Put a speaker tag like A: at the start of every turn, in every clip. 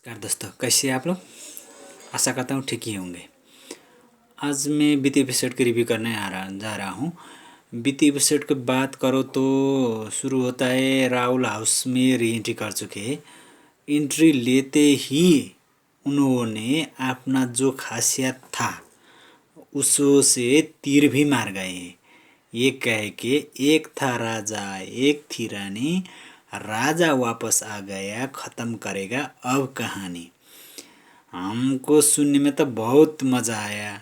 A: नमस्कार दोस्तों, कैसे हैं आप लोग। आशा करता हूँ ठीक ही होंगे। आज मैं बीते एपिसोड की रिव्यू करने जा रहा हूँ। बीते एपिसोड की बात करो तो शुरू होता है, राहुल हाउस में री एंट्री कर चुके हैं। एंट्री लेते ही उन्होंने अपना जो खासियत था उसों से तीर भी मार गए हैं। ये कह के एक था राजा एक थी रानी, राजा वापस आ गया, ख़त्म करेगा अब कहानी। हमको सुनने में तो बहुत मज़ा आया,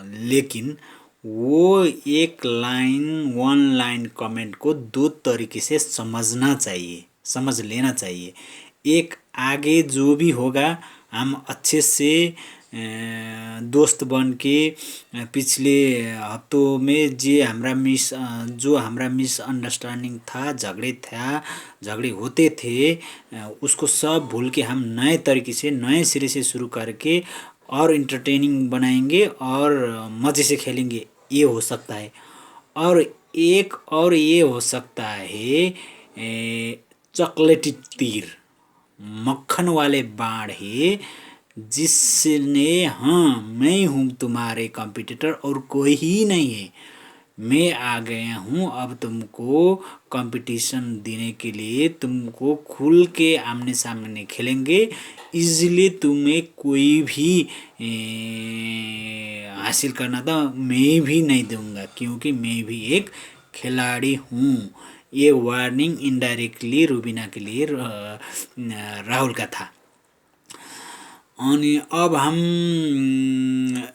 A: लेकिन वो एक लाइन वन लाइन कमेंट को दो तरीके से समझना चाहिए, समझ लेना चाहिए। एक, आगे जो भी होगा हम अच्छे से दोस्त बन के पिछले हफ्तों में जो हमारा मिसअंडरस्टैंडिंग था, झगड़े होते थे, उसको सब भूल के हम नए तरीके से नए सिरे से शुरू करके और इंटरटेनिंग बनाएंगे और मज़े से खेलेंगे। ये हो सकता है। और एक और ये हो सकता है, चॉकलेटी तीर, मक्खन वाले बाण है, जिसने हाँ मैं हूँ तुम्हारे कंपटीटर और कोई ही नहीं है, मैं आ गया हूँ अब तुमको कंपटीशन देने के लिए, तुमको खुल के आमने सामने खेलेंगे, इजीली तुम्हें कोई भी हासिल करना था मैं भी नहीं दूंगा, क्योंकि मैं भी एक खिलाड़ी हूँ। ये वार्निंग इनडायरेक्टली रुबीना के लिए राहुल का था। अनि अब हम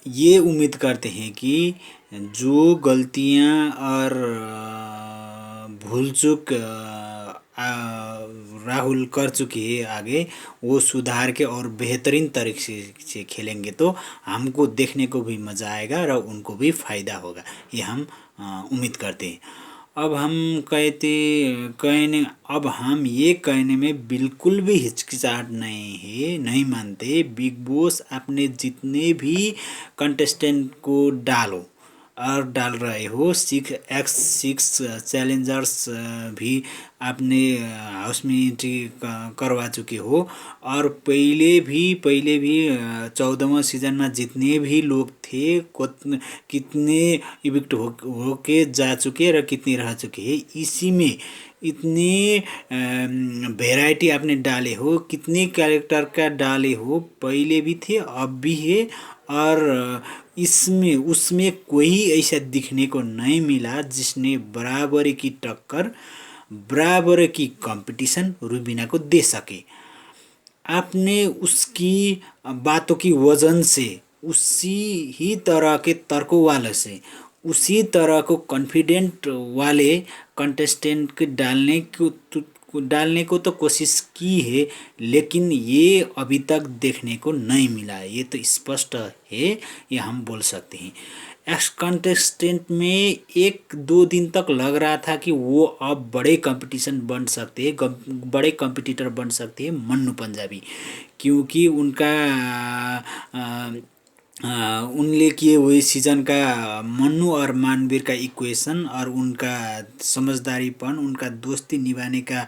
A: ये उम्मीद करते हैं कि जो गलतियाँ और भूल चूक राहुल कर चुके हैं आगे, वो सुधार के और बेहतरीन तरीके से खेलेंगे तो हमको देखने को भी मज़ा आएगा और उनको भी फ़ायदा होगा, ये हम उम्मीद करते हैं। अब हम अब हम ये कहने में बिल्कुल भी हिचकिचाहट नहीं है, नहीं मानते। बिग बॉस अपने जितने भी कंटेस्टेंट को और डाल रहे हो, 6x6 चैलेंजर्स भी आपने हाउस में एंट्री करवा चुके हो, और पहले भी 14वां सीजन में जितने भी लोग थे, कितने इविक्ट हो के जा चुके और कितने रह चुके हैं। इसी में इतने वेराइटी आपने डाले हो, कितने कैरेक्टर का डाले हो, पहले भी थे अब भी है, और इसमें उसमें कोई ऐसा दिखने को नहीं मिला जिसने बराबर की टक्कर, बराबर की कंपटीशन रुबीना को दे सके। आपने उसकी बातों की वजन से, उसी ही तरह के तर्कों वाले से, उसी तरह को कॉन्फिडेंट वाले कंटेस्टेंट के डालने को तो कोशिश की है, लेकिन ये अभी तक देखने को नहीं मिला है। ये तो स्पष्ट है, ये हम बोल सकते हैं। एक्स कंटेस्टेंट में 1-2 दिन तक लग रहा था कि वो अब बड़े कंपटीशन बन सकते हैं, बड़े कंपटीटर बन सकते हैं मन्नू पंजाबी, क्योंकि उनका उनले किए हुए सीजन का मन्नू और मानवीर का इक्वेशन और उनका समझदारीपन, उनका दोस्ती निभाने का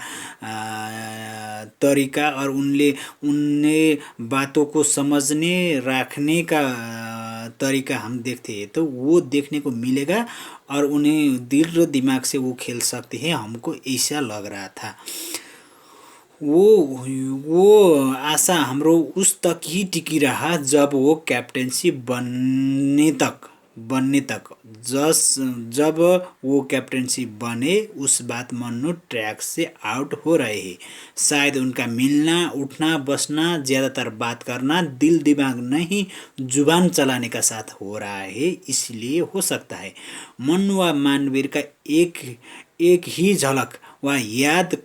A: तरीका, और उनने बातों को समझने रखने का तरीका हम देखते हैं, तो वो देखने को मिलेगा और उन्हें दिल और दिमाग से वो खेल सकते हैं, हमको ऐसा लग रहा था। वो आशा हाम्रो उस तक ही टिकी रहा जब वो कैप्टेंसी बनने तक जब वो कैप्टेंसी बने, उस बात मन्नू ट्रैक से आउट हो रहे हैं। शायद उनका मिलना उठना बसना, ज़्यादातर बात करना दिल दिमाग नहीं जुबान चलाने का साथ हो रहा है, इसलिए हो सकता है मन्नू व मानवीर का एक ही झलक वह याद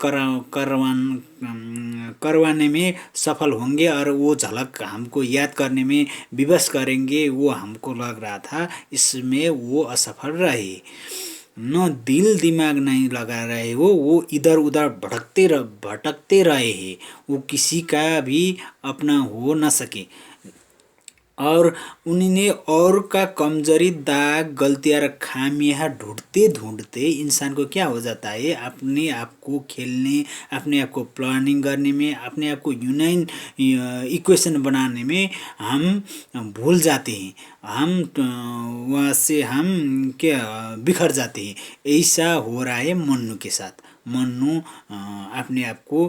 A: करवाने में सफल होंगे, और वो झलक हमको याद करने में विवश करेंगे, वो हमको लग रहा था। इसमें वो असफल रहे, न दिल दिमाग नहीं लगा रहे हो, वो इधर उधर भटकते रहे हैं, वो किसी का भी अपना हो न सके। और उन्होंने और का कमजोरी, दाग, गलतियाँ र खामियां ढूंढते ढूंढते इंसान को क्या हो जाता है, अपने आप को खेलने, अपने आप को प्लानिंग करने में, अपने आप को यूनाइन इक्वेशन बनाने में हम भूल जाते हैं। हम वहाँ से हम क्या बिखर जाते हैं। ऐसा हो रहा है मन्नू के साथ। मन्नू अपने आप को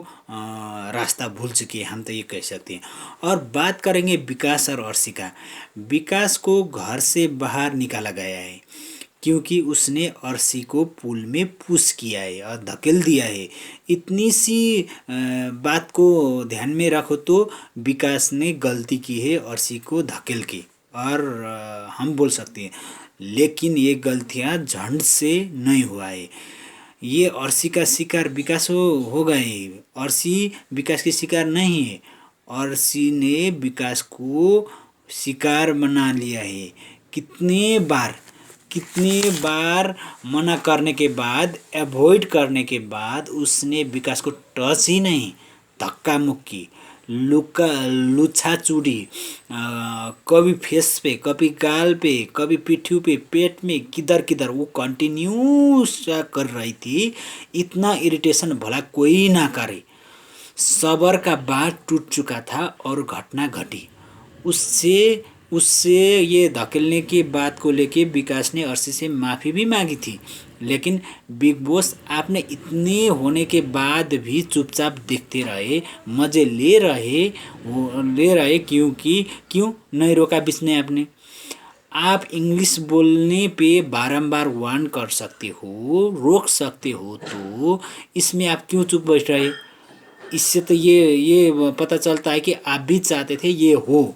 A: रास्ता भूल चुकी है, हम तो ये कह सकते हैं। और बात करेंगे विकास और अर्शिका। विकास को घर से बाहर निकाला गया है क्योंकि उसने अर्शी को पुल में पुश किया है और धकेल दिया है। इतनी सी बात को ध्यान में रखो तो विकास ने गलती की है अर्शी को धकेल के, और हम बोल सकते हैं। लेकिन ये गलतियां झंड से नहीं हुआ है। ये अर्शी का शिकार विकास हो गए। अर्शी विकास की शिकार नहीं है, अर्शी ने विकास को शिकार बना लिया है। कितने बार मना करने के बाद, अवॉइड करने के बाद उसने विकास को टच ही नहीं, धक्का मुक्की, लुछाचुरी, कभी फेस पे, कभी गाल पे, कभी पिट्ठू पे, पेट में, किधर किधर वो कंटिन्यूस कर रही थी। इतना इरिटेशन भला कोई ना करे। सबर का बाँध टूट चुका था और घटना घटी। उससे उससे ये धकेलने की बात को लेके विकास ने अर्शी से माफ़ी भी मांगी थी। लेकिन बिग बॉस आपने इतने होने के बाद भी चुपचाप देखते रहे, मज़े ले रहे क्यों नहीं रोका बीच में आपने? आप इंग्लिश बोलने पे बारंबार वार्न कर सकते हो, रोक सकते हो, तो इसमें आप क्यों चुप बैठ रहे? इससे तो ये पता चलता है कि आप भी चाहते थे ये हो,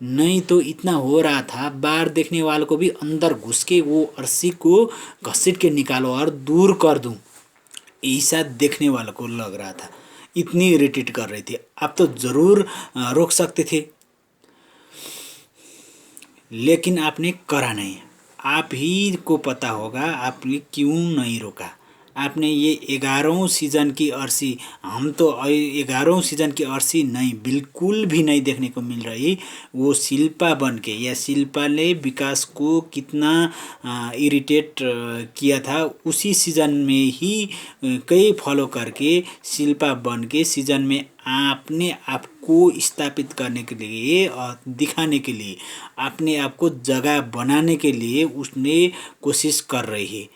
A: नहीं तो इतना हो रहा था। बाहर देखने वालों को भी अंदर घुस के वो अर्शी को घसीट के निकालो और दूर कर दूं, ऐसा देखने वालों को लग रहा था। इतनी इरिटेट कर रही थी। आप तो ज़रूर रोक सकते थे, लेकिन आपने करा नहीं। आप ही को पता होगा आपने क्यों नहीं रोका। आपने ये 11वें सीज़न की अर्शी, हम तो 11वें सीज़न की अर्शी नहीं, बिल्कुल भी नहीं देखने को मिल रही। वो शिल्पा बन के, या शिल्पा ने विकास को कितना इरिटेट किया था, उसी सीज़न में ही कई फॉलो करके शिल्पा बन के सीज़न में अपने आप को स्थापित करने के लिए और दिखाने के लिए, अपने आप को जगह बनाने के लिए उसने कोशिश कर रही है।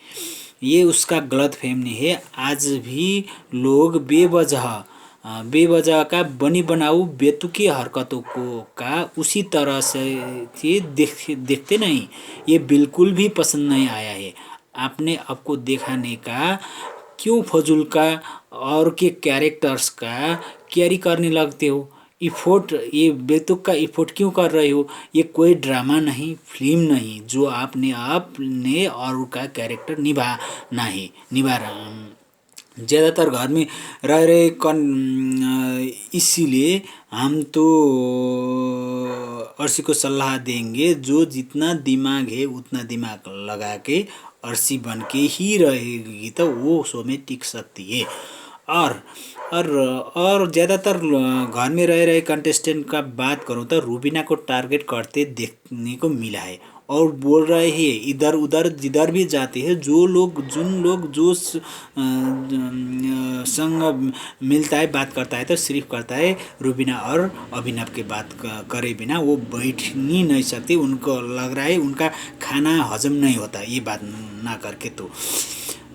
A: ये उसका गलत फहमी है। आज भी लोग बेवजह का बनी बनाऊ बेतुकी हरकतों को का उसी तरह से देखते नहीं। ये बिल्कुल भी पसंद नहीं आया है। आपने आपको दिखाने का क्यों फजूल का और के कैरेक्टर्स का कैरी करने लगते हो? इफोर्ट, ये बेतुक का इफोर्ट क्यों कर रहे हो? ये कोई ड्रामा नहीं, फिल्म नहीं जो आपने और का कैरेक्टर निभा रहा। ज़्यादातर घर में रह रहे इसीलिए हम तो अर्शी को सलाह देंगे, जो जितना दिमाग है उतना दिमाग लगा के अर्शी बन के ही रहेगी तो वो शो में टिक सकती है। और ज़्यादातर घर में रह रहे कंटेस्टेंट का बात करूँ तो रूबीना को टारगेट करते देखने को मिला है। और बोल रहे हैं इधर उधर जिधर भी जाते हैं, जुन लोग जो संग मिलता है, बात करता है तो सिर्फ करता है रूबीना और अभिनव के बात करे बिना वो बैठ ही नहीं सकते। उनको लग रहा है उनका खाना हजम नहीं होता ये बात ना करके तो।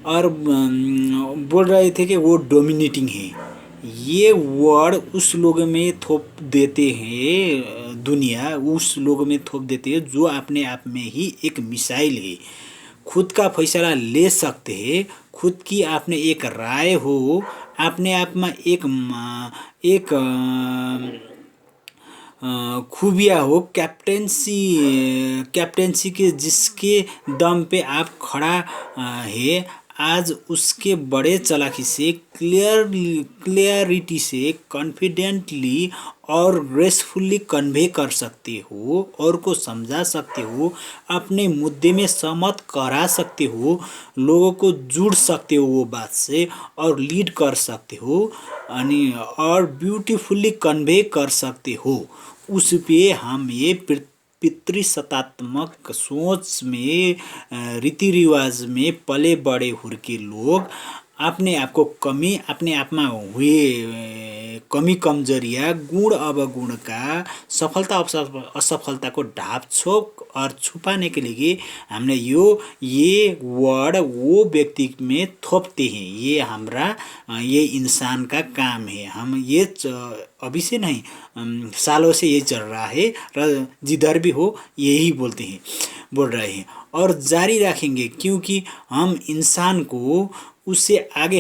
A: और बोल रहे थे कि वो डोमिनेटिंग है। ये वर्ड उस लोगों में थोप देते हैं, दुनिया उस लोगों में थोप देते हैं जो अपने आप में ही एक मिसाइल है। खुद का फैसला ले सकते हैं, खुद की आपने एक राय हो, अपने आप में एक खूबियाँ हो, कैप्टेंसी के जिसके दम पे आप खड़ा है। आज उसके बड़े चालाकी से, क्लियरिटी से, कॉन्फिडेंटली और ग्रेसफुली कन्वे कर सकते हो और को समझा सकते हो, अपने मुद्दे में सहमत करा सकते हो, लोगों को जुड़ सकते हो वो बात से और लीड कर सकते हो और ब्यूटीफुली कन्वे कर सकते हो। उस पे हम ये पितृसत्तात्मक सोच में, रीति रिवाज में पले बड़े हुर्के लोग अपने आप को कमी, अपने आप में हुए कमी कमजोरियाँ, गुण अवगुण का, सफलता असफलता को ढाप छोप और छुपाने के लिए हमने ये वर्ड वो व्यक्ति में थोपते हैं। ये हमारा ये इंसान का काम है। हम ये अभी से नहीं, सालों से ये चल रहा है र जिधर भी हो यही बोल रहे हैं और जारी रखेंगे, क्योंकि हम इंसान को उसके आगे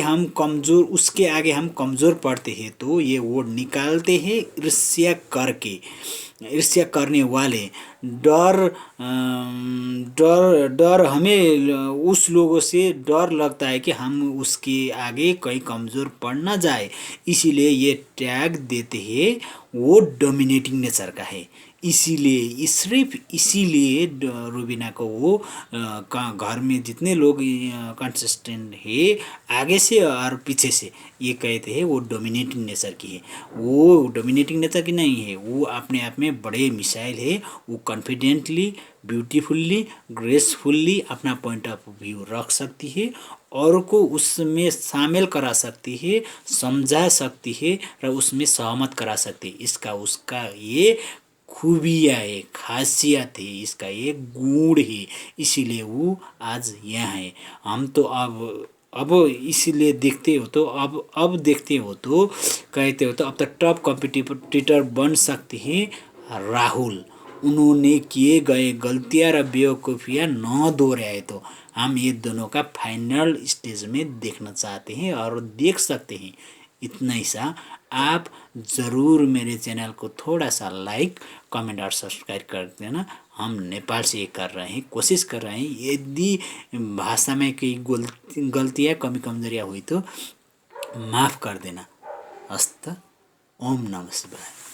A: हम कमज़ोर पड़ते हैं तो ये वर्ड निकालते हैं ईर्ष्या करने वाले। डर हमें उस लोगों से डर लगता है कि हम उसके आगे कहीं कमज़ोर पड़ ना जाए, इसीलिए ये टैग देते हैं। वो डोमिनेटिंग नेचर का है, इसीलिए सिर्फ इसीलिए रुबीना को वो घर में जितने लोग कंसिस्टेंट है आगे से और पीछे से, ये कहते हैं वो डोमिनेटिंग नेचर की है। वो डोमिनेटिंग नेचर की नहीं है, वो अपने आप में बड़े मिसाइल है। वो कॉन्फिडेंटली, ब्यूटीफुल्ली, ग्रेसफुल्ली अपना पॉइंट ऑफ व्यू रख सकती है और को उसमें शामिल करा सकती है, समझा सकती है र उसमें सहमत करा सकती है। इसका उसका ये खूबियाँ है, खासियत है, इसका ये गुण है, इसीलिए वो आज यहाँ है। हम तो अब इसीलिए देखते हो तो अब देखते हो तो कहते हो तो अब तो टॉप कॉम्पिटिटर बन सकते हैं राहुल। उन्होंने किए गए गलतियाँ र बेवकूफ़ियाँ न दोहराए तो हम ये दोनों का फाइनल स्टेज में देखना चाहते हैं और देख सकते हैं। इतना ही सा आप ज़रूर मेरे चैनल को थोड़ा सा लाइक, कमेंट और सब्सक्राइब कर देना। हम नेपाल से ये कर रहे हैं, कोशिश कर रहे हैं। यदि भाषा में कोई गलतियाँ, कमी कमजोरियाँ हुई तो माफ़ कर देना। हस्त। ओम नमः शिवाय।